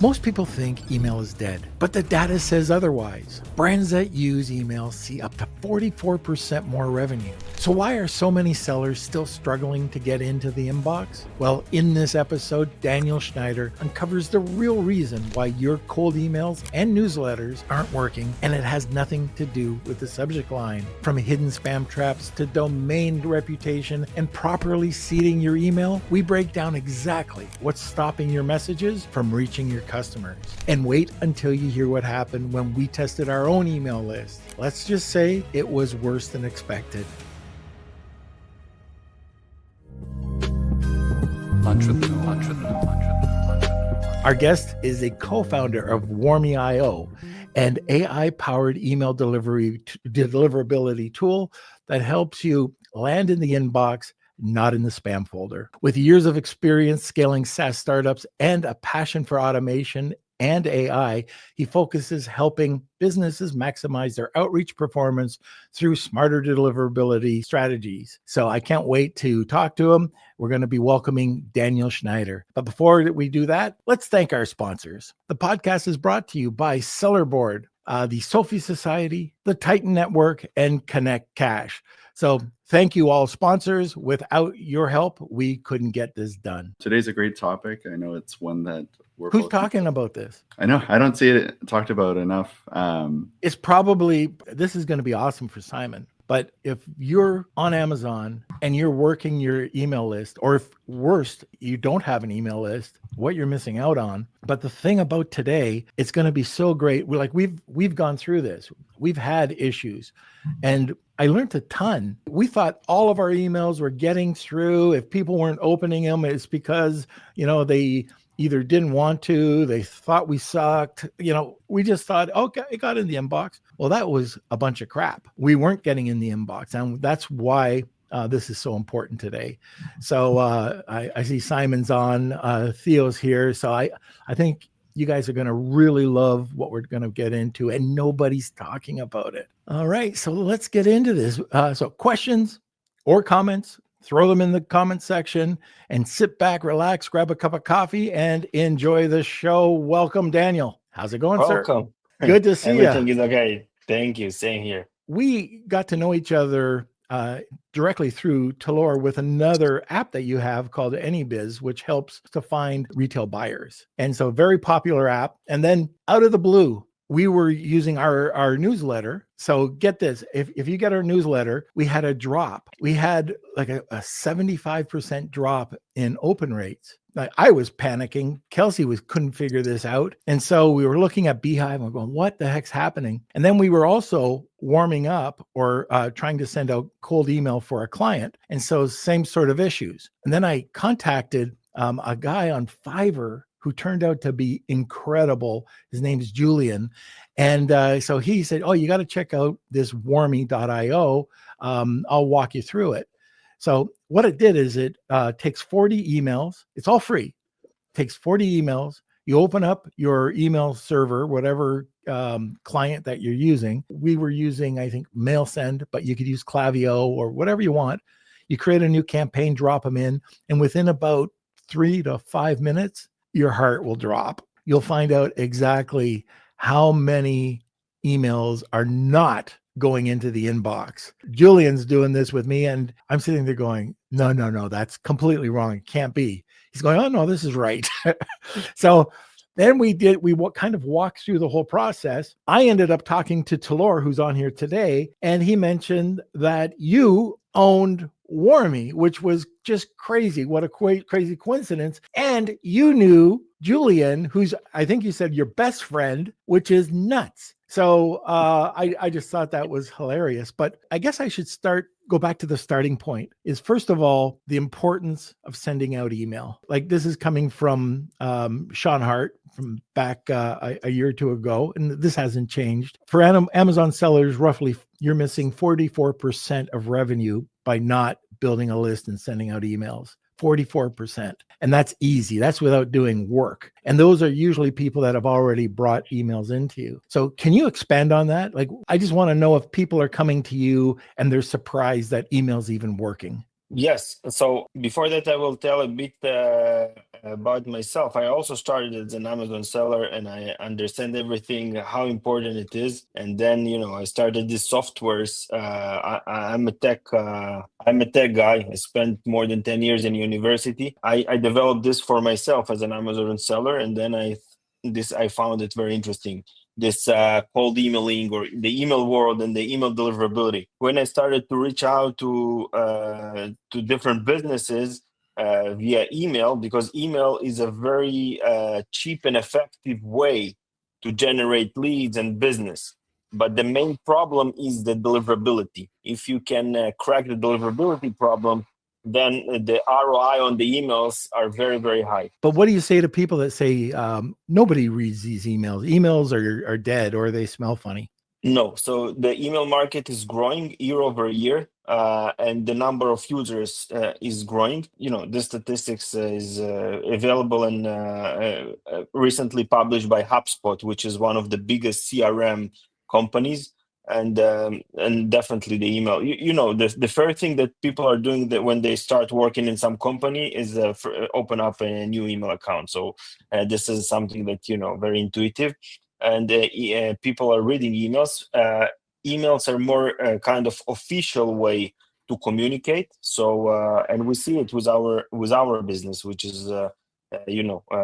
Most people think email is dead, but the data says otherwise. Brands that use email see up to 44% more revenue. So why are so many sellers still struggling to get into the inbox? Well, in this episode, Daniel Shnaider uncovers the real reason why your cold emails and newsletters aren't working, and it has nothing to do with the subject line. From hidden spam traps to domain reputation and properly seeding your email, we break down exactly what's stopping your messages from reaching your customers. And wait until you hear what happened when we tested our own email list. Let's just say it was worse than expected. Our guest is a co-founder of Warmy.io, an AI-powered email deliverability tool that helps you land in the inbox, not in the spam folder. With years of experience scaling SaaS startups and a passion for automation and AI, he focuses helping businesses maximize their outreach performance through smarter deliverability strategies. So I can't wait to talk to him. We're going to be welcoming Daniel Shnaider. But before we do that, let's thank our sponsors. The podcast is brought to you by Sellerboard, the Sophie Society, the Titan Network, and Connect Cash. So thank you all sponsors. Without your help, we couldn't get this done. Today's a great topic. I know it's one that Who's talking about this? I know. I don't see it talked about enough. It's probably, this is going to be awesome for Simon. But if you're on Amazon and you're working your email list, or if worst, you don't have an email list, what you're missing out on. But the thing about today, it's going to be so great. We've gone through this. We've had issues, and I learned a ton. We thought all of our emails were getting through. If people weren't opening them, it's because, they either didn't want to, they thought we sucked. We just thought, okay, it got in the inbox. Well, that was a bunch of crap. We weren't getting in the inbox. And that's why this is so important today. So I see Simon's on, Theo's here. So I think you guys are going to really love what we're going to get into, and nobody's talking about it. All right, so let's get into this. So questions or comments, throw them in the comment section and sit back, relax, grab a cup of coffee, and enjoy the show. Welcome, Daniel. How's it going, sir? Welcome. Good to see you. Everything is okay. Thank you. Same here. We got to know each other directly through Talor with another app that you have called AnyBiz, which helps to find retail buyers. And so very popular app. And then out of the blue, we were using our newsletter. So get this, if you get our newsletter, we had a drop. We had like a 75% drop in open rates. I was panicking. Kelsey couldn't figure this out. And so we were looking at Beehive and going, what the heck's happening? And then we were also warming up or trying to send out cold email for a client. And so same sort of issues. And then I contacted a guy on Fiverr who turned out to be incredible. His name is Julian. And so he said, you got to check out this Warmy.io. I'll walk you through it. So what it did is it takes 40 emails. It's all free. It takes 40 emails. You open up your email server, whatever client that you're using. We were using, I think, MailSend, but you could use Klaviyo or whatever you want. You create a new campaign, drop them in, and within about 3 to 5 minutes, your heart will drop. You'll find out exactly how many emails are not going into the inbox. Julian's doing this with me, and I'm sitting there going, no, that's completely wrong. It can't be. He's going, oh, no, this is right. So then we kind of walked through the whole process. I ended up talking to Talor, who's on here today, and he mentioned that you owned Warmy, which was just crazy. What a crazy coincidence. And you knew Julian, who's, I think you said, your best friend, which is nuts. So I just thought that was hilarious. But I guess I should go back to the starting point is, first of all, the importance of sending out email. Like, this is coming from Sean Hart from back a year or two ago, and this hasn't changed. For Amazon sellers, roughly, you're missing 44% of revenue by not building a list and sending out emails. 44%. And that's easy. That's without doing work. And those are usually people that have already brought emails into you. So can you expand on that? Like, I just want to know if people are coming to you and they're surprised that email's even working. Yes. So before that, I will tell a bit about myself, I also started as an Amazon seller, and I understand everything, how important it is. And then, I started these softwares. I'm a tech guy. I spent more than 10 years in university. I developed this for myself as an Amazon seller, and then I found it very interesting. This cold emailing, or the email world, and the email deliverability. When I started to reach out to different businesses via email, because email is a very cheap and effective way to generate leads and business. But the main problem is the deliverability. If you can crack the deliverability problem, then the ROI on the emails are very, very high. But what do you say to people that say nobody reads these emails? Emails are dead, or they smell funny. No, so the email market is growing year over year, and the number of users is growing. The statistics is available and recently published by HubSpot, which is one of the biggest CRM companies, and definitely the email. The first thing that people are doing that when they start working in some company is open up a new email account. So this is something that very intuitive. And people are reading emails. Emails are more kind of official way to communicate. So and we see it with our business, which is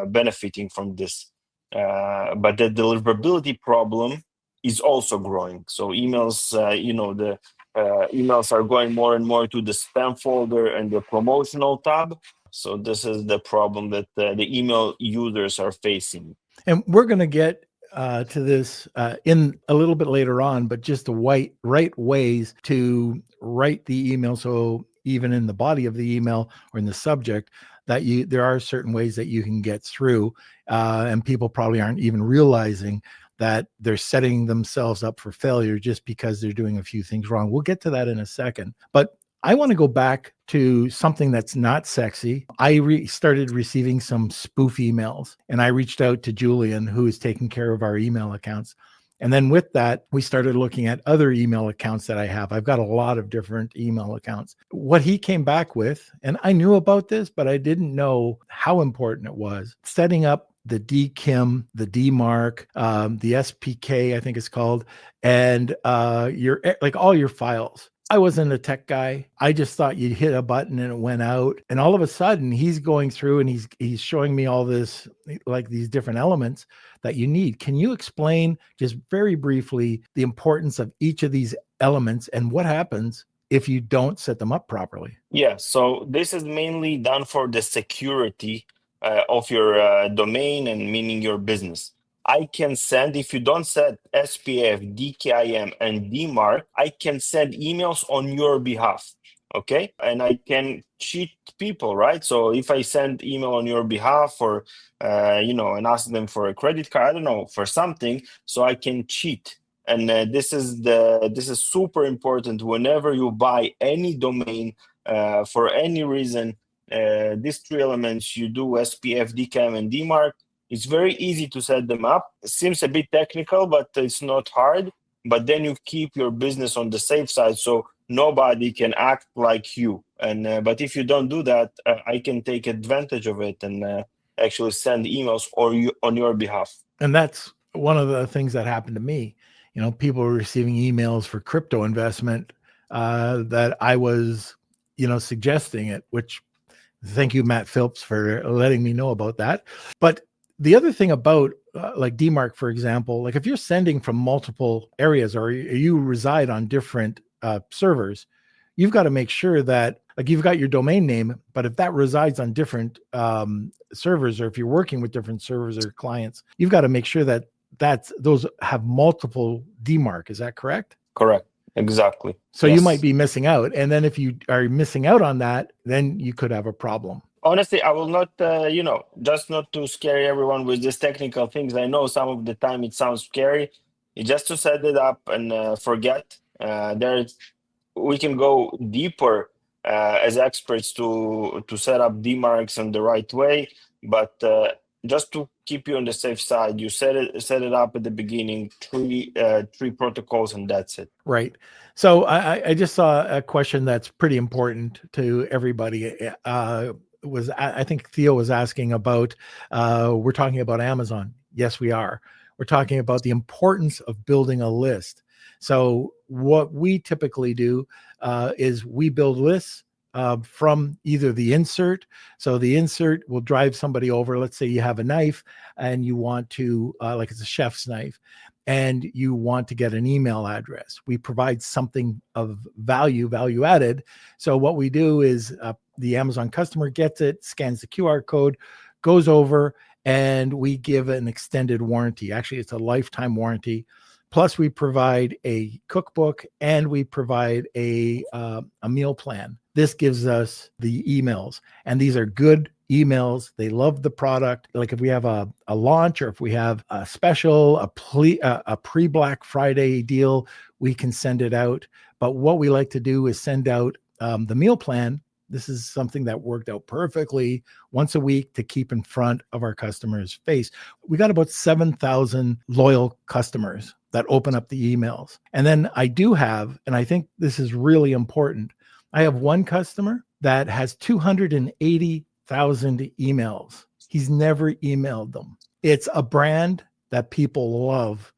benefiting from this. But the deliverability problem is also growing. So emails, the emails are going more and more to the spam folder and the promotional tab. So this is the problem that the email users are facing. And we're going to get to this in a little bit later on, but just the right ways to write the email. So even in the body of the email or in the subject, that there are certain ways that you can get through, and people probably aren't even realizing that they're setting themselves up for failure just because they're doing a few things wrong. We'll get to that in a second, but I want to go back to something that's not sexy. I started receiving some spoof emails, and I reached out to Julian, who is taking care of our email accounts. And then with that, we started looking at other email accounts that I have. I've got a lot of different email accounts. What he came back with, and I knew about this, but I didn't know how important it was, setting up the DKIM, the DMARC, the SPK, I think it's called, and your all your files. I wasn't a tech guy. I just thought you'd hit a button and it went out. And all of a sudden he's going through and he's showing me all this, like these different elements that you need. Can you explain just very briefly the importance of each of these elements and what happens if you don't set them up properly? Yeah, so this is mainly done for the security of your domain, and meaning your business. I can send, if you don't set SPF, DKIM, and DMARC, I can send emails on your behalf, okay? And I can cheat people, right? So if I send email on your behalf, or, and ask them for a credit card, I don't know, for something, so I can cheat. And this is super important whenever you buy any domain for any reason. These three elements, you do SPF, DKIM, and DMARC. It's very easy to set them up. It seems a bit technical, but it's not hard. But then you keep your business on the safe side, so nobody can act like you. And but if you don't do that, I can take advantage of it and actually send emails on your behalf. And that's one of the things that happened to me. People were receiving emails for crypto investment that I was, suggesting it, which thank you, Matt Phillips, for letting me know about that. But the other thing about like DMARC, for example, like if you're sending from multiple areas or you reside on different servers, you've got to make sure that, like, you've got your domain name, but if that resides on different servers, or if you're working with different servers or clients, you've got to make sure that those have multiple DMARC. Is that correct? Correct. Exactly. So yes. You might be missing out. And then if you are missing out on that, then you could have a problem. Honestly, I will not, just not to scare everyone with these technical things. I know some of the time it sounds scary. It's just to set it up and forget. We can go deeper as experts to set up DMARCs in the right way. But just to keep you on the safe side, you set it up at the beginning, three protocols, and that's it. Right. So I just saw a question that's pretty important to everybody. I think Theo was asking about, we're talking about Amazon. Yes, we are. We're talking about the importance of building a list. So what we typically do is we build lists from either the insert. So the insert will drive somebody over. Let's say you have a knife and you want to, like it's a chef's knife, and you want to get an email address. We provide something of value added. So what we do is the Amazon customer gets it, scans the QR code, goes over, and we give an extended warranty. Actually, it's a lifetime warranty. Plus, we provide a cookbook and we provide a meal plan. This gives us the emails, and these are good emails. They love the product. Like if we have a launch or if we have a special, a pre-Black Friday deal, we can send it out. But what we like to do is send out the meal plan. This is something that worked out perfectly once a week to keep in front of our customers' face. We got about 7,000 loyal customers that open up the emails. And then I do have, and I think this is really important, I have one customer that has 280,000 emails. He's never emailed them. It's a brand that people love,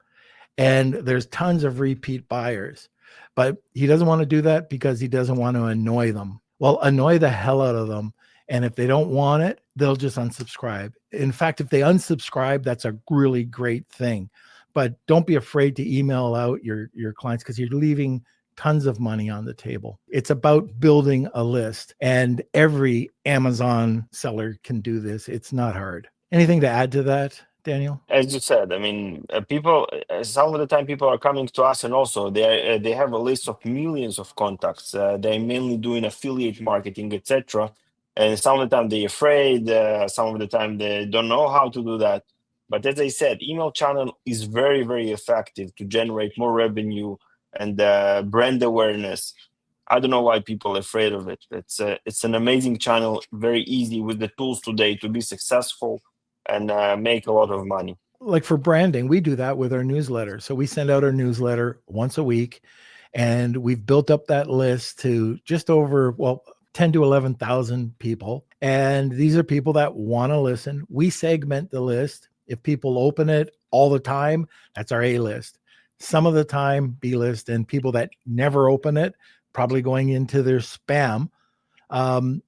and there's tons of repeat buyers, but he doesn't want to do that because he doesn't want to annoy them. Well, annoy the hell out of them. And if they don't want it, they'll just unsubscribe. In fact, if they unsubscribe, that's a really great thing. But don't be afraid to email out your clients, because you're leaving tons of money on the table. It's about building a list, and every Amazon seller can do this. It's not hard. Anything to add to that, Daniel? As you said, I mean, people, some of the time people are coming to us, and also they have a list of millions of contacts. They're mainly doing affiliate marketing, etc. And some of the time they're afraid, some of the time they don't know how to do that. But as I said, email channel is very, very effective to generate more revenue and brand awareness. I don't know why people are afraid of it. It's an amazing channel, very easy with the tools today to be successful and make a lot of money. Like for branding, we do that with our newsletter. So we send out our newsletter once a week, and we've built up that list to just over, 10 to 11,000 people. And these are people that want to listen. We segment the list. If people open it all the time, that's our A list. Some of the time, B list, and people that never open it, probably going into their spam,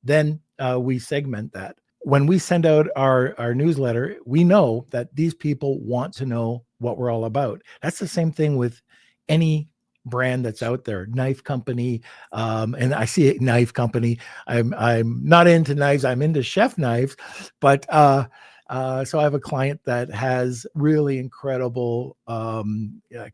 then we segment that. When we send out our newsletter, we know that these people want to know what we're all about. That's the same thing with any brand that's out there, knife company, and I see a knife company. I'm not into knives. I'm into chef knives, but so I have a client that has really incredible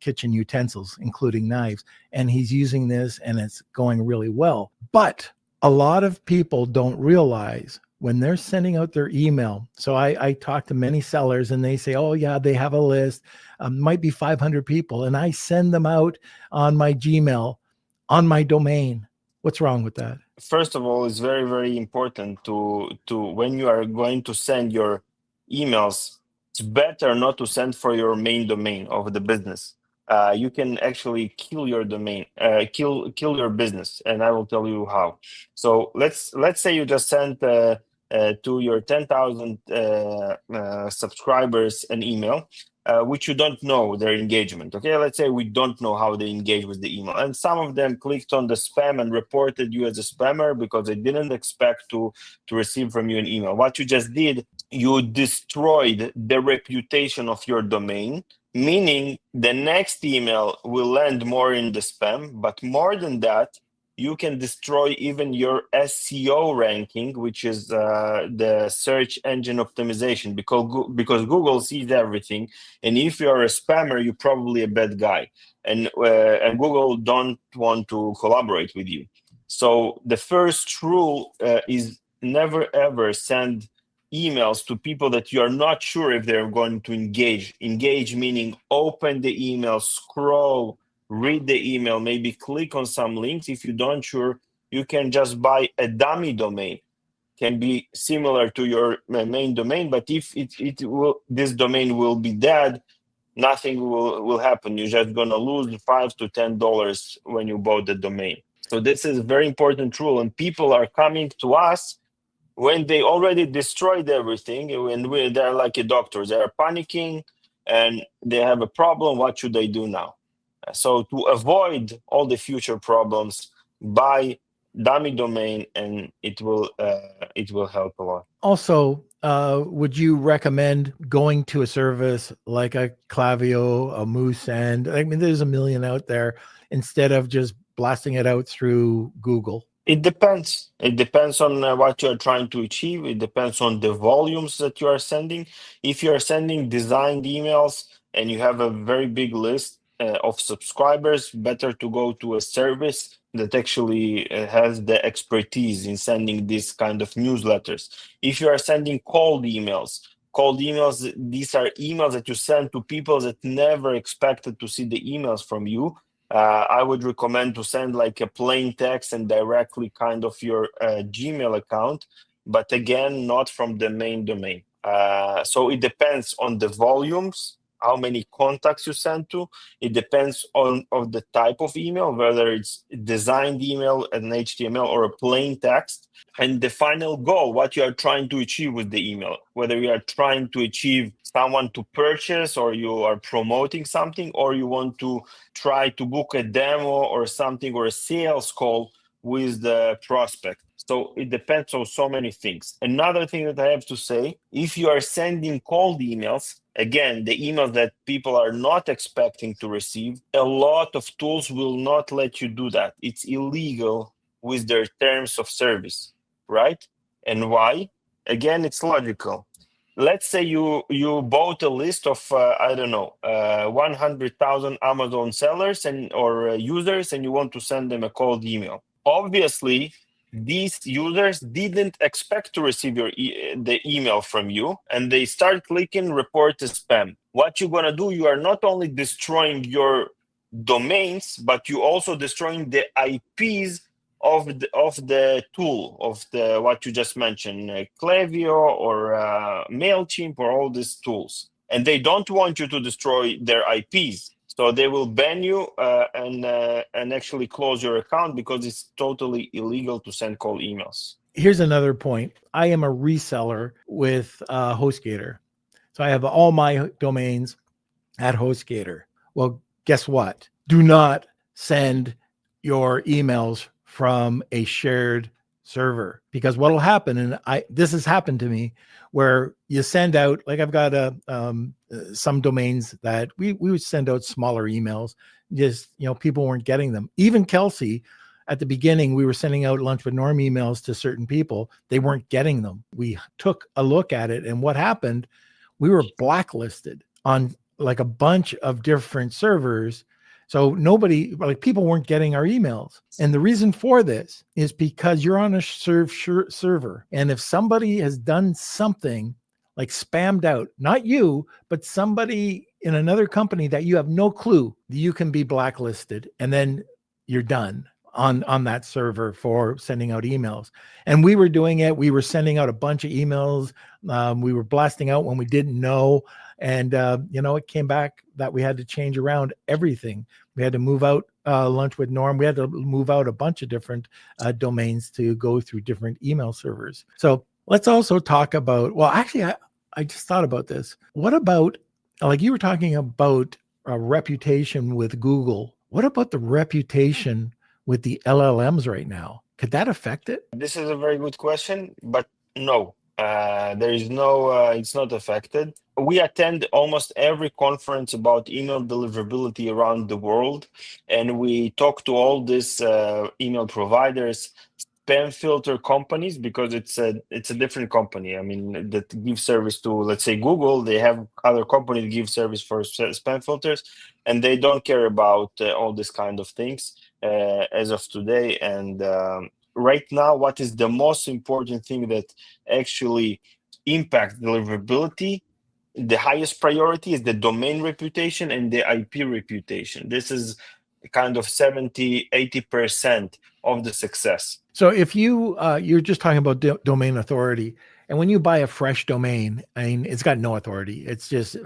kitchen utensils, including knives, and he's using this, and it's going really well. But a lot of people don't realize when they're sending out their email. So I talk to many sellers, and they say, oh yeah, they have a list, might be 500 people. And I send them out on my Gmail, on my domain. What's wrong with that? First of all, it's very, very important to when you are going to send your emails, it's better not to send for your main domain of the business. You can actually kill your domain, kill your business, and I will tell you how. So let's say you just sent to your 10,000 subscribers an email, which you don't know their engagement. Okay, let's say we don't know how they engage with the email, and some of them clicked on the spam and reported you as a spammer because they didn't expect to receive from you an email. What you just did, you destroyed the reputation of your domain, meaning the next email will land more in the spam. But more than that, you can destroy even your SEO ranking, which is the search engine optimization, because Google sees everything. And if you're a spammer, you're probably a bad guy. And Google don't want to collaborate with you. So the first rule is never, ever send emails to people that you are not sure if they're going to engage. Engage meaning open the email, scroll, read the email, maybe click on some links. If you don't sure, you can just buy a dummy domain. Can be similar to your main domain, but if this domain will be dead, nothing will happen. You're just gonna lose $5 to $10 when you bought the domain. So this is a very important rule, and people are coming to us when they already destroyed everything, when they're like a doctor, they're panicking and they have a problem, what should they do now? So to avoid all the future problems, buy dummy domain, and it will help a lot. Also, would you recommend going to a service like a Klaviyo, a Moose, and I mean, there's a million out there, instead of just blasting it out through Google? It depends. It depends on what you're trying to achieve. It depends on the volumes that you are sending. If you are sending designed emails and you have a very big list of subscribers, better to go to a service that actually has the expertise in sending this kind of newsletters. If you are sending cold emails, these are emails that you send to people that never expected to see the emails from you. I would recommend to send like a plain text and directly kind of your Gmail account, but again, not from the main domain. So it depends on the volumes, how many contacts you send to. It depends on the type of email, whether it's designed email, an HTML, or a plain text. And the final goal, what you are trying to achieve with the email, whether you are trying to achieve someone to purchase, or you are promoting something, or you want to try to book a demo or something, or a sales call with the prospect. So it depends on so many things. Another thing that I have to say, if you are sending cold emails, again, the emails that people are not expecting to receive, a lot of tools will not let you do that. It's illegal with their terms of service, right? And why? Again, it's logical. Let's say you bought a list of 100,000 Amazon sellers or users, and you want to send them a cold email. Obviously, these users didn't expect to receive the email from you, and they start clicking report as spam. What you're gonna do? You are not only destroying your domains, but you also destroying the IPs of the tool, of the what you just mentioned, Klaviyo or MailChimp, or all these tools, and they don't want you to destroy their IPs. So they will ban you and actually close your account, because it's totally illegal to send cold emails. Here's another point. I am a reseller with HostGator. So I have all my domains at HostGator. Well, guess what? Do not send your emails from a shared server, because what will happen, and this has happened to me, where you send out, like I've got some domains that we would send out smaller emails, just, people weren't getting them. Even Kelsey, at the beginning, we were sending out Lunch with Norm emails to certain people. They weren't getting them. We took a look at it, and what happened, we were blacklisted on like a bunch of different servers. So people weren't getting our emails. And the reason for this is because you're on a server. And if somebody has done something like spammed out, not you, but somebody in another company that you have no clue, you can be blacklisted, and then you're done on that server for sending out emails. And we were doing it. We were sending out a bunch of emails. We were blasting out when we didn't know. And, it came back that we had to change around everything. We had to move out Lunch with Norm. We had to move out a bunch of different domains to go through different email servers. So let's also talk about, well, actually, I just thought about this. What about, like you were talking about a reputation with Google. What about the reputation with the LLMs right now? Could that affect it? This is a very good question, but no. There is no, it's not affected. We attend almost every conference about email deliverability around the world, and we talk to all these email providers, spam filter companies, because it's a different company. I mean, that give service to, let's say, Google. They have other companies that give service for spam filters, and they don't care about all these kind of things as of today. And right now, what is the most important thing that actually impacts deliverability? The highest priority is the domain reputation and the IP reputation. This is kind of 70-80% of the success. So if you're just talking about domain authority, and when you buy a fresh domain, I mean, it's got no authority. It's just,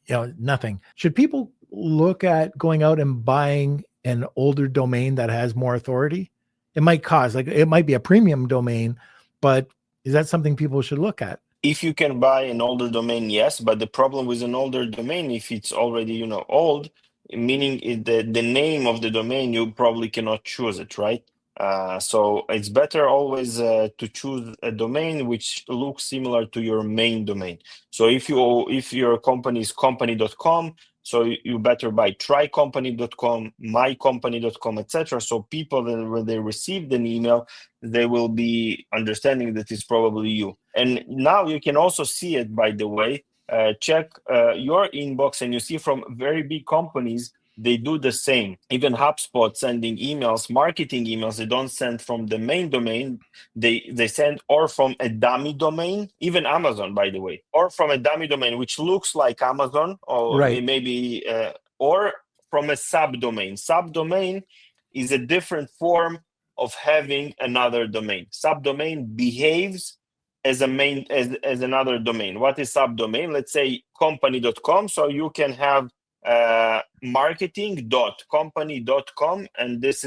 nothing. Should people look at going out and buying an older domain that has more authority? It might cost, like, it might be a premium domain, but Is that something people should look at? If you can buy an older domain, yes, but the problem with an older domain, if it's already, old, meaning the name of the domain, you probably cannot choose it, right? So it's better always to choose a domain which looks similar to your main domain. So if your company is company.com, so you better buy trycompany.com, mycompany.com, etc. So people, when they receive an email, they will be understanding that it's probably you. And now you can also see it, by the way. Check your inbox, and you see from very big companies, they do the same. Even HubSpot sending emails, marketing emails, they don't send from the main domain. They send or from a dummy domain, even Amazon, by the way, or from a dummy domain, which looks like Amazon, or Right. maybe, or from a subdomain. Subdomain is a different form of having another domain. Subdomain behaves as another domain. What is subdomain? Let's say company.com. So you can have marketing.company.com, and this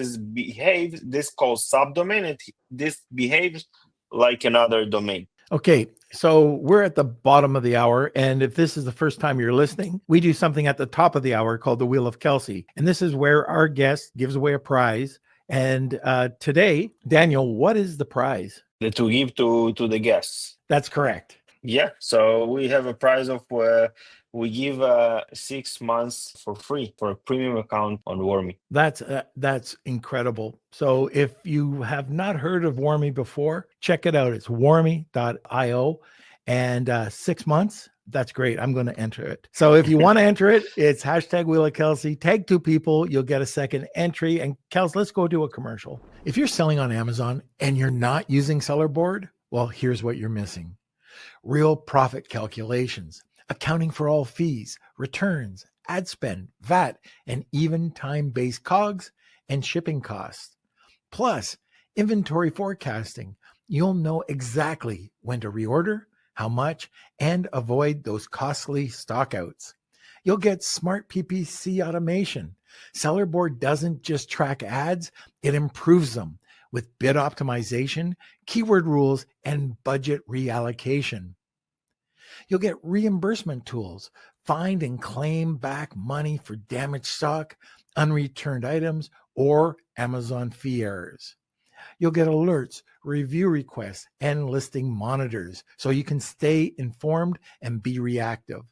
calls subdomain, and this behaves like another domain. Okay, so we're at the bottom of the hour, and if this is the first time you're listening, we do something at the top of the hour called the Wheel of Kelsey, and this is where our guest gives away a prize. And today, Daniel, what is the prize? To give to the guests. That's correct. Yeah, so we have a prize of we give 6 months for free for a premium account on Warmy. That's incredible. So if you have not heard of Warmy before, check it out. It's warmy.io, and 6 months. That's great. I'm going to enter it. So if you want to enter it, it's hashtag Wheel of Kelsey. Tag 2 people. You'll get a second entry. And Kels, let's go do a commercial. If you're selling on Amazon and you're not using Seller Board, well, here's what you're missing. Real profit calculations, accounting for all fees, returns, ad spend, VAT, and even time-based COGS and shipping costs. Plus, inventory forecasting. You'll know exactly when to reorder, how much, and avoid those costly stockouts. You'll get smart PPC automation. Seller Board doesn't just track ads, it improves them with bid optimization, keyword rules, and budget reallocation. You'll get reimbursement tools, find and claim back money for damaged stock, unreturned items, or Amazon fee errors. You'll get alerts, review requests, and listing monitors so you can stay informed and be reactive.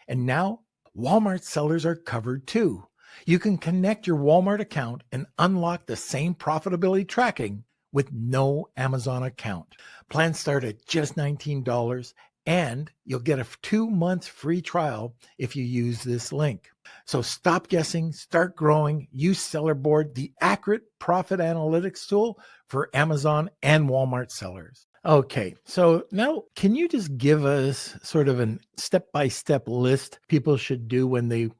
And now, Walmart sellers are covered too. You can connect your Walmart account and unlock the same profitability tracking with no Amazon account. Plans start at just $19, and you'll get a 2-month free trial if you use this link. So stop guessing, start growing, use Seller Board, the accurate profit analytics tool for Amazon and Walmart sellers. Okay, so now can you just give us sort of a step-by-step list people should do when they've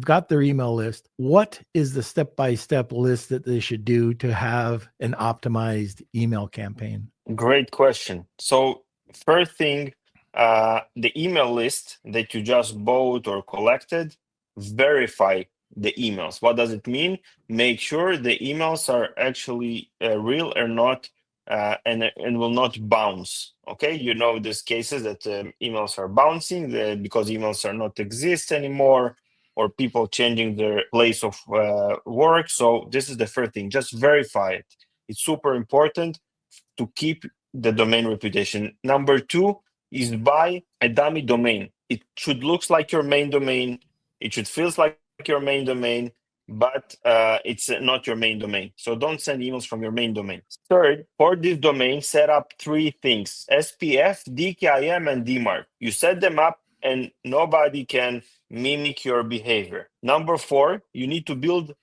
got their email list? What is the step-by-step list that they should do to have an optimized email campaign? Great question. So first thing, the email list that you just bought or collected, verify the emails. What does it mean? Make sure the emails are actually real or not, and will not bounce. Okay, these cases that emails are bouncing because emails are not exist anymore, or people changing their place of work. So this is the first thing. Just verify it. It's super important to keep the domain reputation. Number 2 is buy a dummy domain. It should look like your main domain. It should feel like your main domain, but it's not your main domain. So don't send emails from your main domain. Third, for this domain, set up 3 things: SPF, DKIM, and DMARC. You set them up and nobody can mimic your behavior. Number 4, you need to build,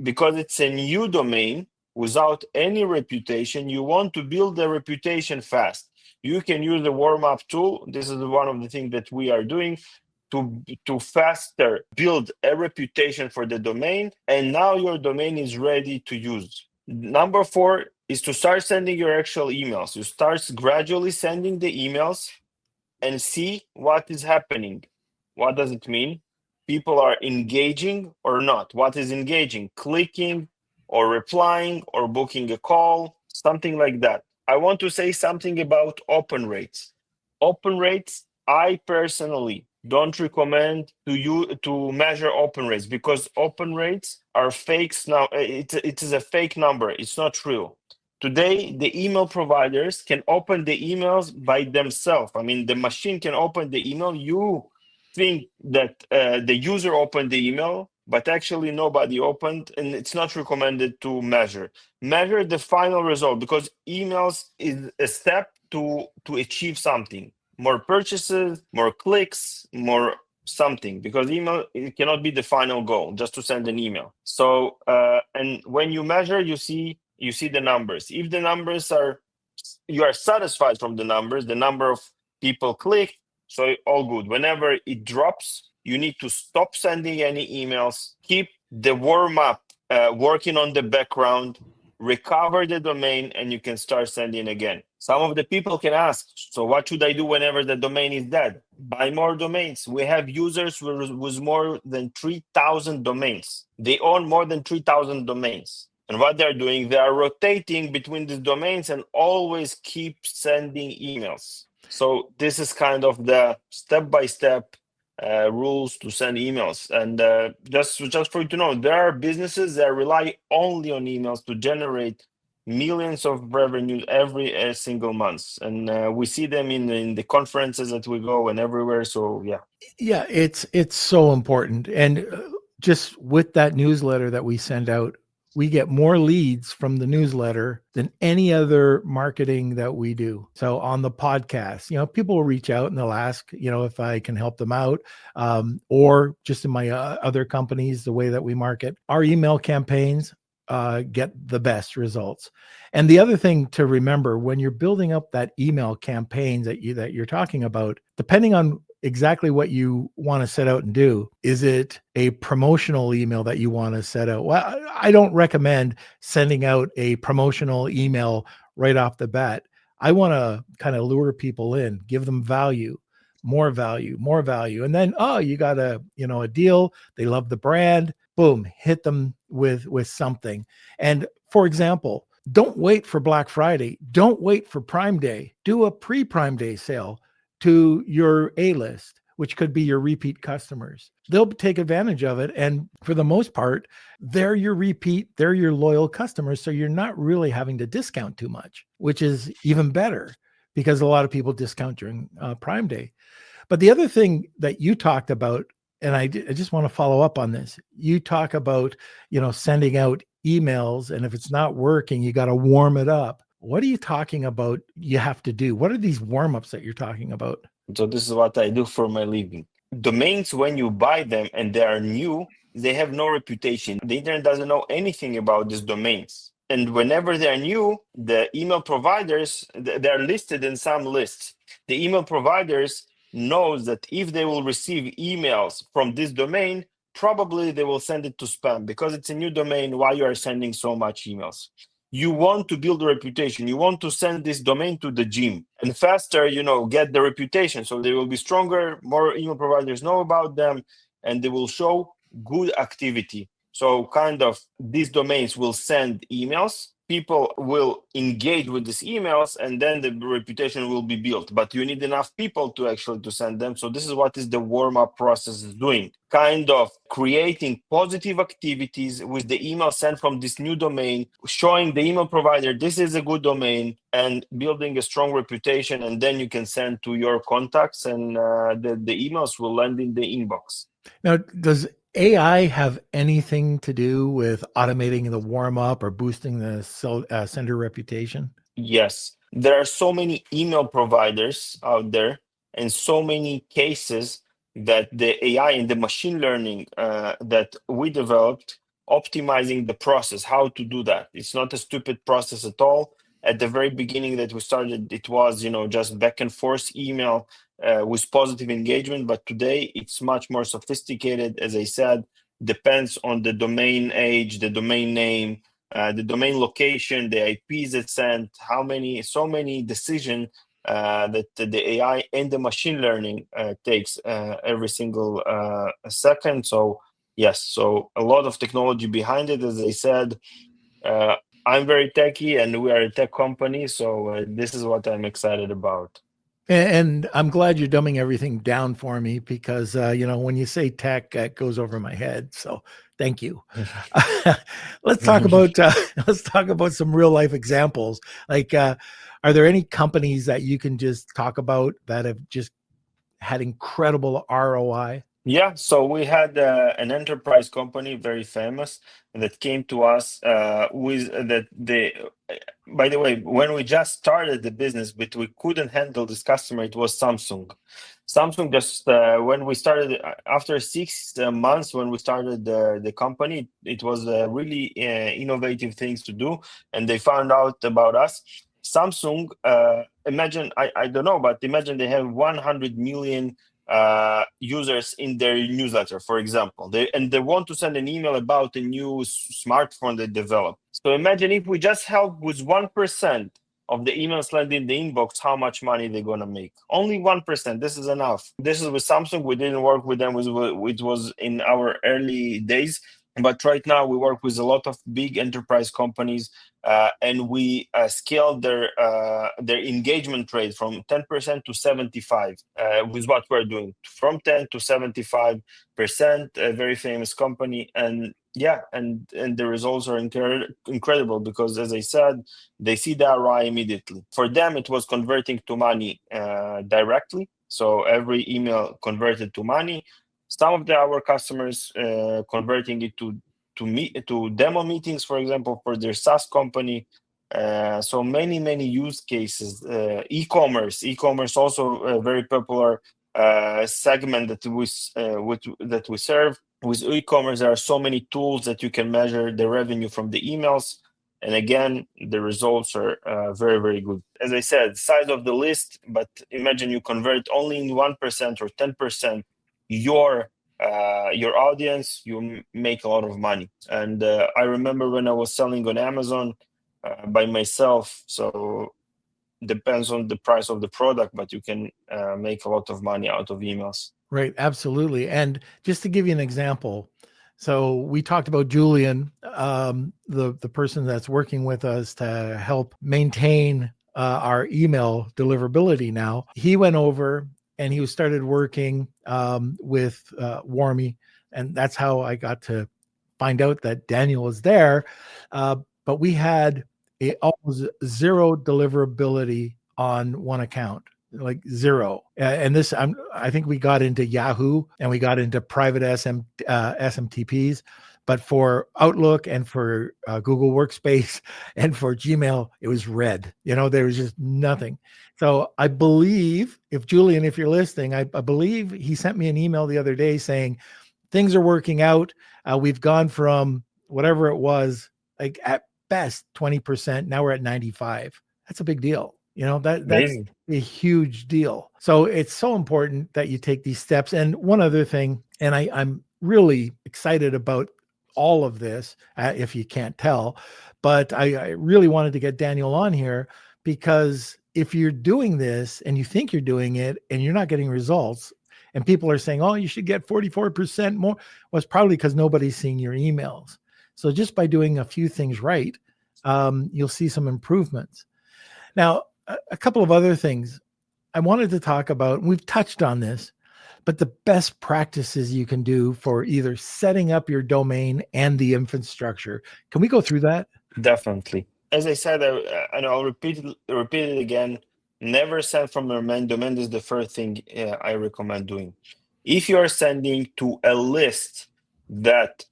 because it's a new domain without any reputation, you want to build a reputation fast. You can use the warm-up tool. This is one of the things that we are doing to faster build a reputation for the domain, and now your domain is ready to use. Number 4 is to start sending your actual emails. You start gradually sending the emails and see what is happening. What does it mean? People are engaging or not? What is engaging? Clicking or replying or booking a call, something like that. I want to say something about open rates. Open rates, I personally don't recommend to you to measure open rates, because open rates are fakes now. It is a fake number. It's not real. Today, the email providers can open the emails by themselves. I mean, the machine can open the email. You think that the user opened the email, but actually nobody opened, and it's not recommended to measure. Measure the final result, because emails is a step to achieve something. More purchases, more clicks, more something, because email, it cannot be the final goal just to send an email. So and when you measure, you see the numbers. If the numbers are, you are satisfied from the numbers, the number of people click, so all good. Whenever it drops, you need to stop sending any emails, keep the warm up working on the background, recover the domain, and you can start sending again. Some of the people can ask, so what should I do whenever the domain is dead? Buy more domains. We have users with more than 3,000 domains. They own more than 3,000 domains. And what they're doing, they are rotating between these domains and always keep sending emails. So this is kind of the step-by-step rules to send emails. And just for you to know, there are businesses that rely only on emails to generate millions of revenue every single month. And we see them in the conferences that we go and everywhere. So Yeah, it's so important. And just with that newsletter that we send out, we get more leads from the newsletter than any other marketing that we do. So on the podcast, people will reach out and they'll ask, if I can help them out, or just in my other companies, the way that we market our email campaigns, get the best results. And the other thing to remember when you're building up that email campaigns that you're talking about, depending on exactly what you want to set out and do. Is it a promotional email that you want to set out? Well, I don't recommend sending out a promotional email right off the bat. I want to kind of lure people in, give them value, more value. And then, you got a deal. They love the brand. Boom, hit them with something. And for example, don't wait for Black Friday. Don't wait for Prime Day. Do a pre-Prime Day sale to your A-list, which could be your repeat customers. They'll take advantage of it. And for the most part, they're your loyal customers. So you're not really having to discount too much, which is even better because a lot of people discount during Prime Day. But the other thing that you talked about, and I just want to follow up on this, you talk about, sending out emails, and if it's not working, you got to warm it up. What are you talking about you have to do? What are these warm-ups that you're talking about? So this is what I do for my living. Domains, when you buy them and they are new, they have no reputation. The internet doesn't know anything about these domains. And whenever they're new, the email providers, they're listed in some lists. The email providers knows that if they will receive emails from this domain, probably they will send it to spam because it's a new domain. Why you are sending so much emails? You want to build a reputation. You want to send this domain to the gym and faster, get the reputation. So they will be stronger, more email providers know about them, and they will show good activity. So kind of these domains will send emails. People will engage with these emails, and then the reputation will be built. But you need enough people to send them. So this is what is the warm-up process is doing. Kind of creating positive activities with the email sent from this new domain, showing the email provider this is a good domain, and building a strong reputation. And then you can send to your contacts, and the emails will land in the inbox. Now, does AI have anything to do with automating the warm-up or boosting the sender reputation? Yes. There are so many email providers out there and so many cases that the AI and the machine learning that we developed, optimizing the process, how to do that. It's not a stupid process at all. At the very beginning that we started, it was, just back and forth email with positive engagement. But today it's much more sophisticated. As I said, depends on the domain age, the domain name, the domain location, the IPs it sent, so many decisions that the AI and the machine learning takes every single second. So yes, so a lot of technology behind it. As I said, I'm very techy, and we are a tech company, so this is what I'm excited about. And I'm glad you're dumbing everything down for me because, when you say tech, it goes over my head. So thank you. let's talk about some real life examples. Like, are there any companies that you can just talk about that have just had incredible ROI? Yeah, so we had an enterprise company, very famous, that came to us with that they. By the way, when we just started the business, but we couldn't handle this customer, it was Samsung. Samsung just when we started after 6 months when we started the company, it was really innovative things to do, and they found out about us. Samsung, imagine I don't know, but imagine they have 100 million users in their newsletter, for example. They want to send an email about a new smartphone they developed. So imagine if we just help with 1% of the emails landing in the inbox, how much money they're gonna make. Only 1%. This is enough. This is with Samsung. We didn't work with them. It was in our early days. But right now we work with a lot of big enterprise companies, and we scaled their engagement rate from 10% to 75 with what we're doing, from 10 to 75%. A very famous company, and yeah, and the results are incredible because, as I said, they see the ROI immediately. For them, it was converting to money directly. So every email converted to money. Some of our customers converting it to demo meetings, for example, for their SaaS company. So many use cases. E-commerce also a very popular segment that we serve. With e-commerce, there are so many tools that you can measure the revenue from the emails. And again, the results are very good. As I said, size of the list, but imagine you convert only in 1% or 10% your audience, you make a lot of money. And I remember when I was selling on Amazon by myself, so depends on the price of the product, but you can make a lot of money out of emails. Right, absolutely. And just to give you an example, so we talked about Julian, the person that's working with us to help maintain our email deliverability now. He went over and he started working with Warmy, and that's how I got to find out that Daniel was there. But we had almost zero deliverability on one account, like zero. And this, I think we got into Yahoo and we got into private SMTPs, but for Outlook and for Google Workspace and for Gmail, it was red. There was just nothing. So I believe, if Julian, if you're listening, I believe he sent me an email the other day saying things are working out. We've gone from whatever it was, like at best 20%. Now we're at 95. That's a big deal. That's a huge deal. So it's so important that you take these steps. And one other thing, and I'm really excited about all of this, if you can't tell, but I really wanted to get Daniel on here because if you're doing this and you think you're doing it and you're not getting results, and people are saying, oh, you should get 44% more, well, it's probably because nobody's seeing your emails. So just by doing a few things right, you'll see some improvements. Now, a couple of other things I wanted to talk about, we've touched on this, but the best practices you can do for either setting up your domain and the infrastructure. Can we go through that? Definitely. As I said, and I'll repeat it again, never send from your main domain. This is the first thing I recommend doing. If you are sending to a list that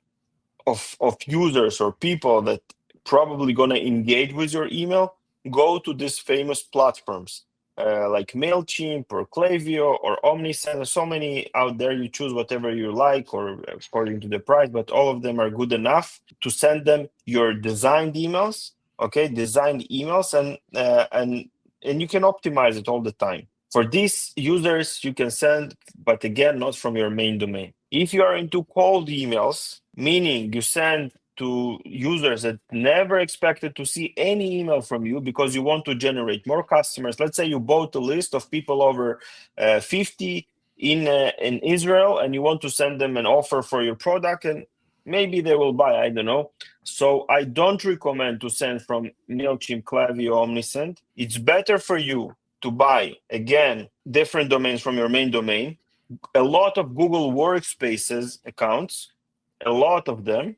of users or people that probably going to engage with your email, go to these famous platforms like MailChimp or Klaviyo or Omnisend. So many out there. You choose whatever you like or according to the price, but all of them are good enough to send them your designed emails. Okay, designed emails, and you can optimize it all the time. For these users, you can send, but again, not from your main domain. If you are into cold emails, meaning you send to users that never expected to see any email from you because you want to generate more customers. Let's say you bought a list of people over 50 in Israel, and you want to send them an offer for your product, and maybe they will buy, I don't know. So I don't recommend to send from MailChimp, Klaviyo, Omnisend. It's better for you to buy, again, different domains from your main domain, a lot of Google Workspaces accounts, a lot of them,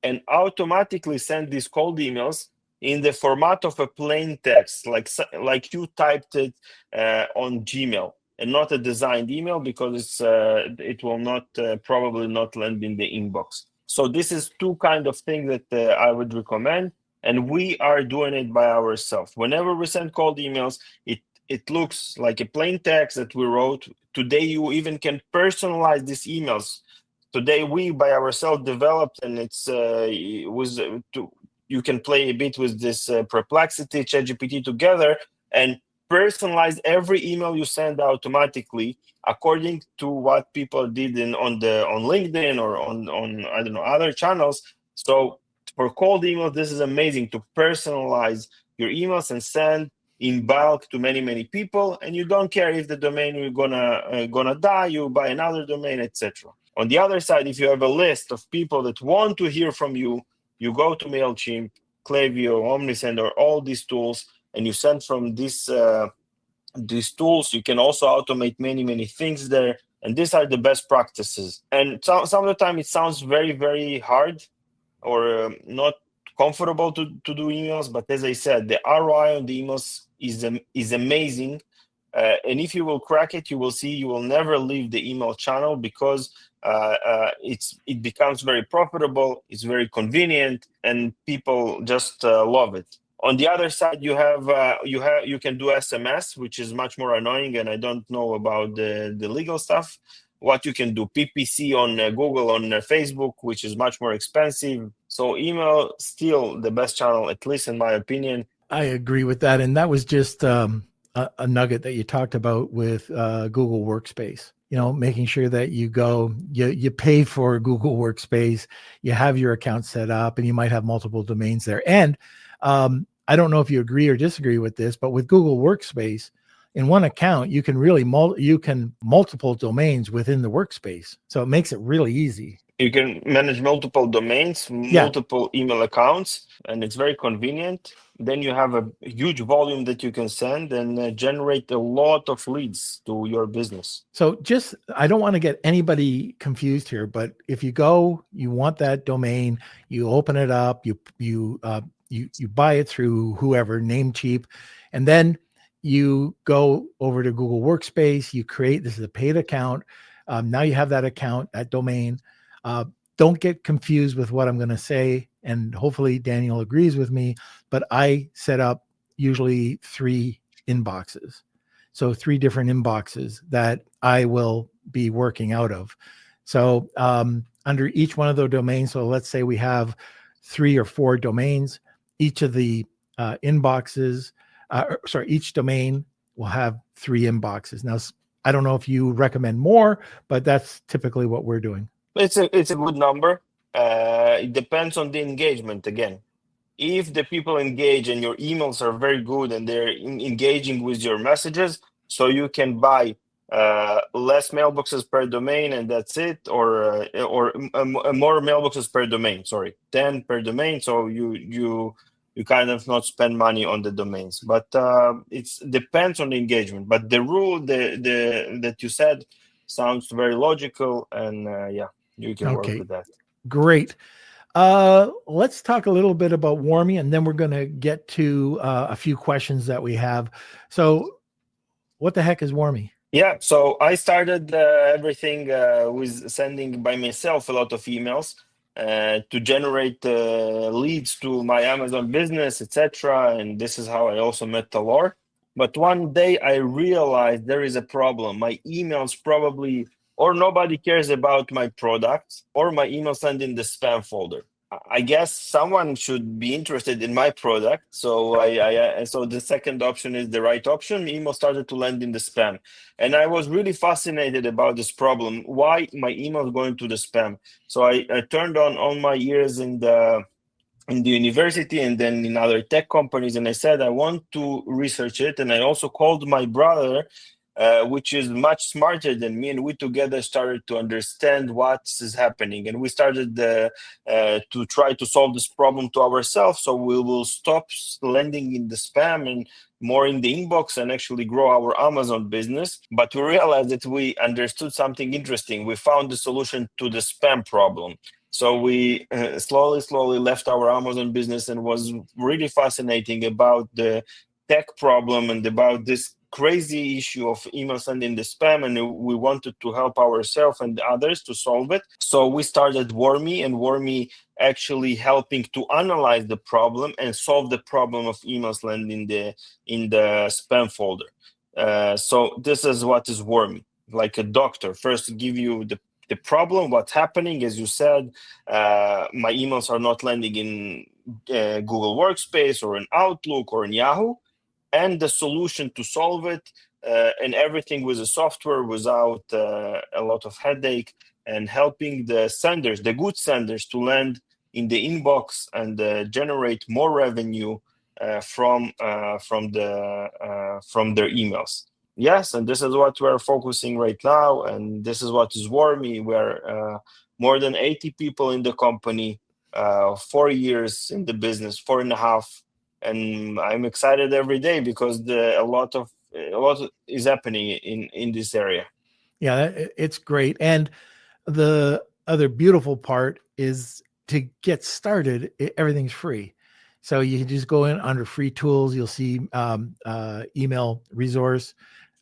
and automatically send these cold emails in the format of a plain text, like you typed it on Gmail, and not a designed email, because it will not probably not land in the inbox. So this is two kind of things that I would recommend, and we are doing it by ourselves. Whenever we send cold emails, it looks like a plain text that we wrote. Today, you even can personalize these emails. Today, we by ourselves developed, and you can play a bit with this Perplexity, ChatGPT together, and personalize every email you send automatically according to what people did on LinkedIn or on I don't know, other channels. So for cold emails, this is amazing to personalize your emails and send in bulk to many people, and you don't care if the domain is gonna die. You buy another domain, etc. On the other side, if you have a list of people that want to hear from you, you go to MailChimp, Klaviyo, Omnisend, or all these tools, and you send from these tools. You can also automate many things there, and these are the best practices. And some of the time it sounds very hard or not comfortable to do emails, but as I said, the ROI on the emails is amazing. And if you will crack it, you will see you will never leave the email channel, because it becomes very profitable, it's very convenient, and people just love it. On the other side, you can do SMS, which is much more annoying, and I don't know about the legal stuff. What you can do, PPC on Google, on Facebook, which is much more expensive. So email still the best channel, at least in my opinion. I agree with that, and that was just a nugget that you talked about with Google Workspace. You know, making sure that you pay for Google Workspace, you have your account set up, and you might have multiple domains there. And I don't know if you agree or disagree with this, but with Google Workspace, in one account, you can really multiple domains within the workspace. So it makes it really easy. You can manage multiple domains, multiple email accounts, and it's very convenient. Then you have a huge volume that you can send and generate a lot of leads to your business. So I don't want to get anybody confused here, but if you want that domain, you open it up, you buy it through whoever, Namecheap, and then you go over to Google Workspace, this is a paid account. Now you have that account, that domain. Don't get confused with what I'm going to say, and hopefully Daniel agrees with me, but I set up usually 3 inboxes. So 3 different inboxes that I will be working out of. So under each one of those domains, so let's say we have 3 or 4 domains, each of the inboxes, each domain will have 3 inboxes. Now, I don't know if you recommend more, but that's typically what we're doing. It's a good number. It depends on the engagement again. If the people engage and your emails are very good and they're engaging with your messages, so you can buy less mailboxes per domain and that's it, or more mailboxes per domain. 10 per domain. So you kind of not spend money on the domains, but it depends on the engagement. But the rule that you said sounds very logical, and you can work with that. Great. Let's talk a little bit about Warmy, and then we're going to get to a few questions that we have. So what the heck is Warmy? Yeah, so I started everything with sending by myself a lot of emails to generate leads to my Amazon business, etc. And this is how I also met Talor. But one day I realized there is a problem. My emails probably, or nobody cares about my products, or my emails end in the spam folder. I guess someone should be interested in my product. So so the second option is the right option. Email started to land in the spam. And I was really fascinated about this problem. Why my email is going to the spam? So I turned on all my years in the university and then in other tech companies. And I said, I want to research it. And I also called my brother which is much smarter than me, and we together started to understand what is happening, and we started to try to solve this problem to ourselves. So we will stop landing in the spam and more in the inbox and actually grow our Amazon business. But we realized that we understood something interesting. We found the solution to the spam problem. So we slowly left our Amazon business, and was really fascinating about the tech problem and about this crazy issue of email sending the spam, and we wanted to help ourselves and others to solve it. So we started Warmy, and Warmy actually helping to analyze the problem and solve the problem of emails landing in the spam folder. So this is what is Warmy, like a doctor. First give you the problem, what's happening. As you said, my emails are not landing in Google Workspace or in Outlook or in Yahoo, and the solution to solve it, and everything with the software without a lot of headache, and helping the senders, the good senders, to land in the inbox and generate more revenue from their emails. Yes, and this is what we're focusing right now, and this is what is Warmy. We're more than 80 people in the company, 4 years in the business, 4.5. And I'm excited every day because a lot is happening in this area. Yeah, it's great. And the other beautiful part is, to get started, everything's free. So you can just go in under free tools. You'll see email resource.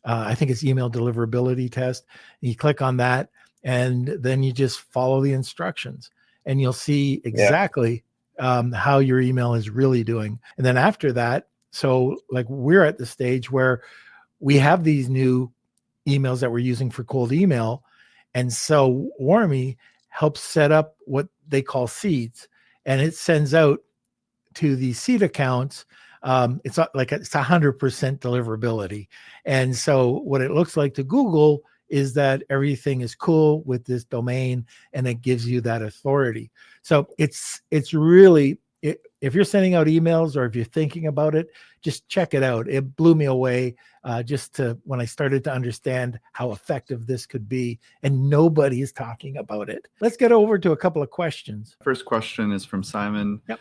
I think it's email deliverability test. You click on that, and then you just follow the instructions, and you'll see exactly how your email is really doing. And then after that, so like we're at the stage where we have these new emails that we're using for cold email. And so Warmy helps set up what they call seeds, and it sends out to the seed accounts. It's 100% deliverability. And so what it looks like to Google is that everything is cool with this domain, and it gives you that authority. So it's really, if you're sending out emails or if you're thinking about it, just check it out. It blew me away when I started to understand how effective this could be, and nobody is talking about it. Let's get over to a couple of questions. First question is from Simon. Yep.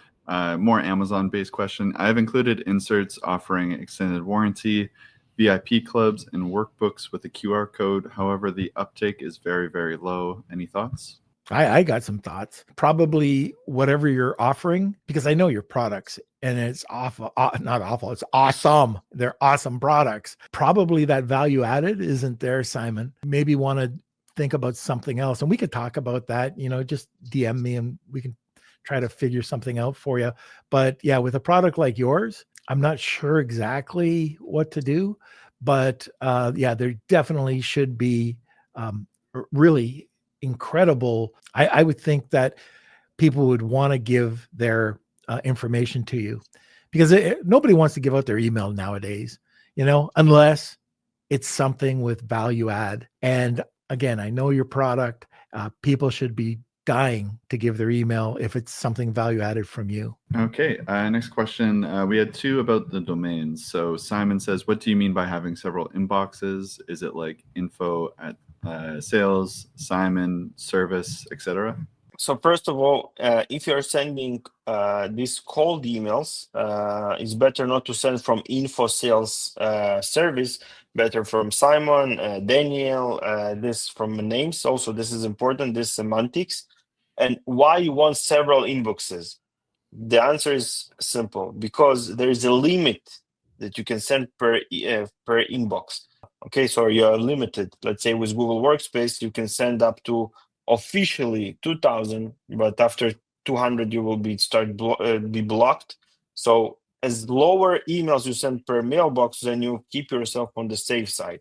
More Amazon-based question. I've included inserts offering extended warranty, VIP clubs, and workbooks with a QR code. However, the uptake is very, very low. Any thoughts? I got some thoughts. Probably whatever you're offering, because I know your products, and it's awful, not awful, it's awesome. They're awesome products. Probably that value added isn't there, Simon. Maybe want to think about something else, and we could talk about that. Just DM me and we can try to figure something out for you. But yeah, with a product like yours, I'm not sure exactly what to do, but there definitely should be really incredible. I would think that people would want to give their information to you, because nobody wants to give out their email nowadays, unless it's something with value add. And again, I know your product, people should be dying to give their email if it's something value added from you. Okay. Next question. We had two about the domains. So Simon says, what do you mean by having several inboxes? Is it like info at sales, Simon, service, etc.? So first of all, if you're sending these cold emails, it's better not to send from info sales service, better from Simon, Daniel, this from names. Also, this is important, this semantics. And why you want several inboxes? The answer is simple, because there is a limit that you can send per inbox. Okay, so you're limited. Let's say with Google Workspace, you can send up to officially 2,000, but after 200 you will be blocked. So as lower emails you send per mailbox, then you keep yourself on the safe side.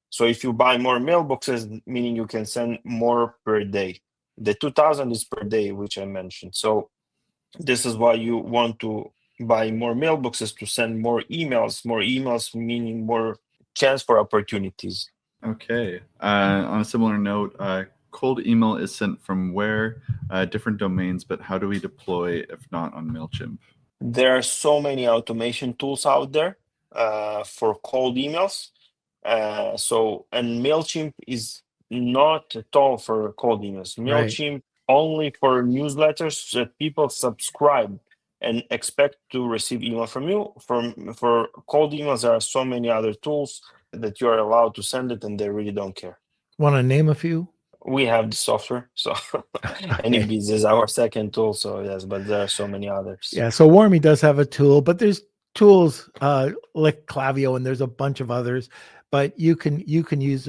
So if you buy more mailboxes, meaning you can send more per day. The 2,000 is per day, which I mentioned. So this is why you want to buy more mailboxes, to send more emails meaning more chance for opportunities. Okay. On a similar note, cold email is sent from where? Different domains, but how do we deploy if not on MailChimp? There are so many automation tools out there for cold emails. And MailChimp is not at all for cold emails. Right. MailChimp only for newsletters that people subscribe and expect to receive email from you. For cold emails, there are so many other tools that you are allowed to send it, and they really don't care. Want to name a few? We have the software, so AnyBiz is our second tool. So yes, but there are so many others. Yeah. So Warmy does have a tool, but there's tools like Klaviyo, and there's a bunch of others. But you can use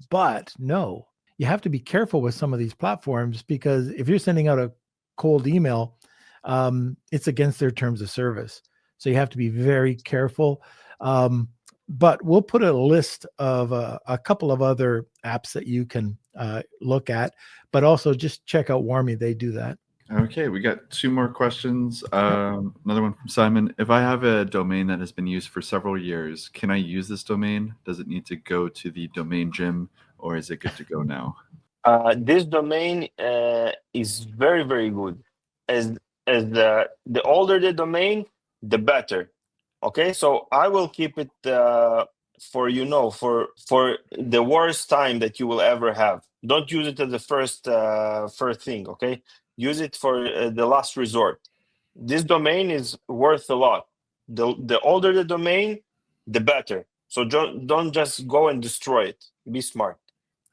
but no, you have to be careful with some of these platforms, because if you're sending out a cold email, it's against their terms of service. So you have to be very careful. But we'll put a list of a couple of other apps that you can look at, but also just check out Warmy. They do that. Okay, we got 2 more questions. Another one from Simon. If I have a domain that has been used for several years, can I use this domain? Does it need to go to the domain gym, or is it good to go now? This domain is very, very good. As the older the domain, the better. Okay, so I will keep it for the worst time that you will ever have. Don't use it as the first thing. Okay, use it for the last resort. This domain is worth a lot. The older the domain, the better. So don't just go and destroy it. Be smart.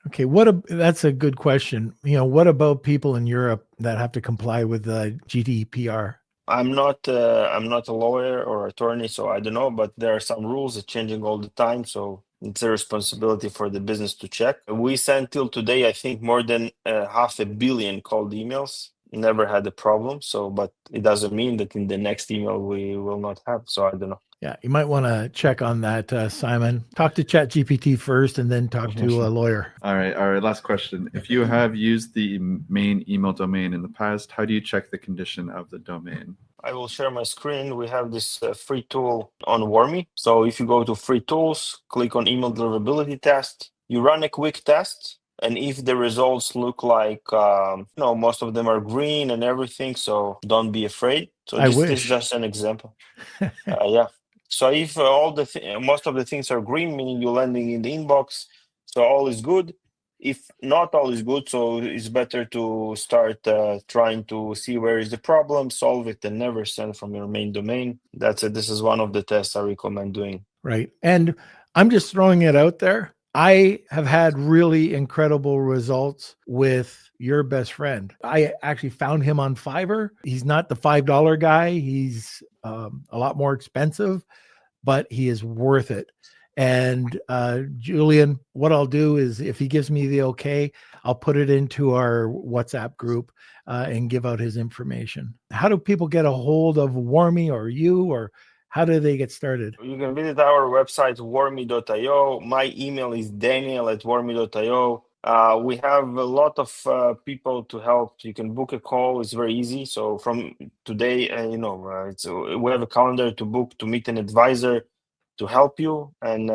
Okay, that's a good question. What about people in Europe that have to comply with the GDPR? I'm not a lawyer or attorney, so I don't know, but there are some rules that changing all the time. So it's a responsibility for the business to check. We sent till today, I think, more than 500 million cold emails. Never had a problem. So, but it doesn't mean that in the next email we will not have. So I don't know. Yeah, you might want to check on that, Simon. Talk to ChatGPT first, and then talk to a lawyer. All right. Last question. If you have used the main email domain in the past, how do you check the condition of the domain? I will share my screen. We have this free tool on Warmy. So if you go to free tools, click on email deliverability test, you run a quick test. And if the results look like, most of them are green and everything, so don't be afraid. So this is just an example. Yeah. So if most of the things are green, meaning you're landing in the inbox, so all is good. If not all is good, so it's better to start trying to see where is the problem, solve it, and never send from your main domain. That's it. This is one of the tests I recommend doing. Right. And I'm just throwing it out there. I have had really incredible results with your best friend. I actually found him on Fiverr. He's not the $5 guy. He's a lot more expensive, but he is worth it. And Julian, what I'll do is, if he gives me the okay, I'll put it into our WhatsApp group and give out his information. How do people get a hold of Warmy or you, or how do they get started? You can visit our website, warmy.io. My email is daniel@warmy.io. We have a lot of people to help. You can book a call. It's very easy. So from today, we have a calendar to book, to meet an advisor to help you. And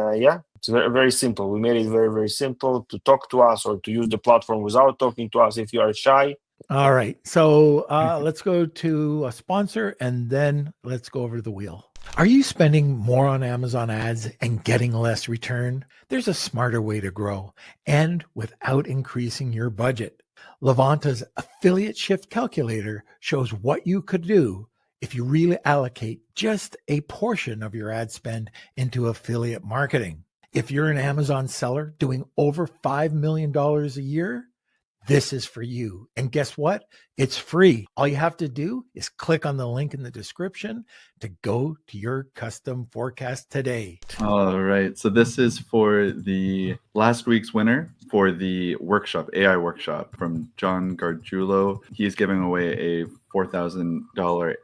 it's very, very simple. We made it very, very simple to talk to us or to use the platform without talking to us if you are shy. All right. So let's go to a sponsor, and then let's go over to the wheel. Are you spending more on Amazon ads and getting less return? There's a smarter way to grow, and without increasing your budget. Levanta's Affiliate Shift Calculator shows what you could do if you really allocate just a portion of your ad spend into affiliate marketing. If you're an Amazon seller doing over $5 million a year, this is for you. And guess what? It's free. All you have to do is click on the link in the description to go to your custom forecast today. All right. So this is for the last week's winner for the workshop, AI workshop from John Gargiulo. He's giving away a $4,000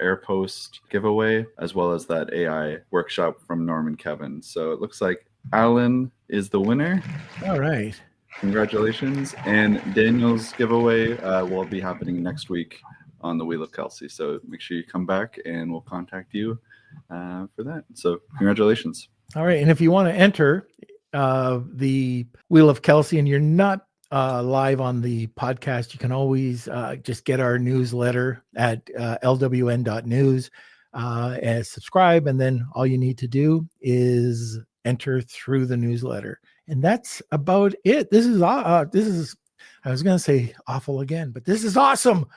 AirPost giveaway, as well as that AI workshop from Norman Kevin. So it looks like Alan is the winner. All right. Congratulations. And Daniel's giveaway will be happening next week on the Wheel of Kelsey. So make sure you come back and we'll contact you for that. So congratulations. All right. And if you want to enter the Wheel of Kelsey and you're not live on the podcast, you can always just get our newsletter at lwn.news and subscribe. And then all you need to do is enter through the newsletter. And that's about it. This is I was going to say awful again, but this is awesome.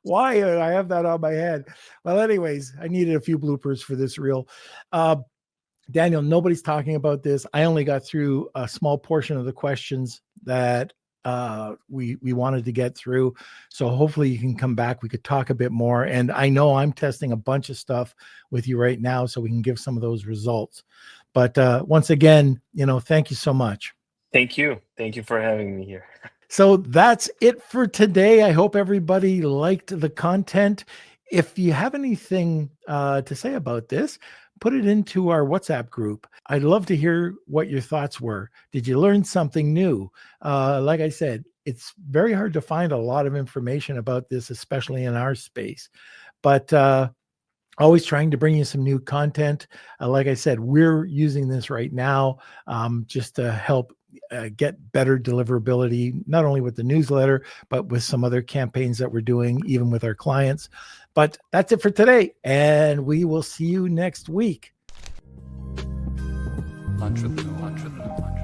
Why I have that on my head? Well, anyways, I needed a few bloopers for this reel. Daniel, nobody's talking about this. I only got through a small portion of the questions that we wanted to get through. So hopefully you can come back. We could talk a bit more. And I know I'm testing a bunch of stuff with you right now, so we can give some of those results. But once again, thank you so much. Thank you. Thank you for having me here. So that's it for today. I hope everybody liked the content. If you have anything to say about this, put it into our WhatsApp group. I'd love to hear what your thoughts were. Did you learn something new? Like I said, it's very hard to find a lot of information about this, especially in our space. But always trying to bring you some new content. Like I said, we're using this right now just to help get better deliverability, not only with the newsletter, but with some other campaigns that we're doing, even with our clients. But that's it for today, and we will see you next week. Entrepreneur.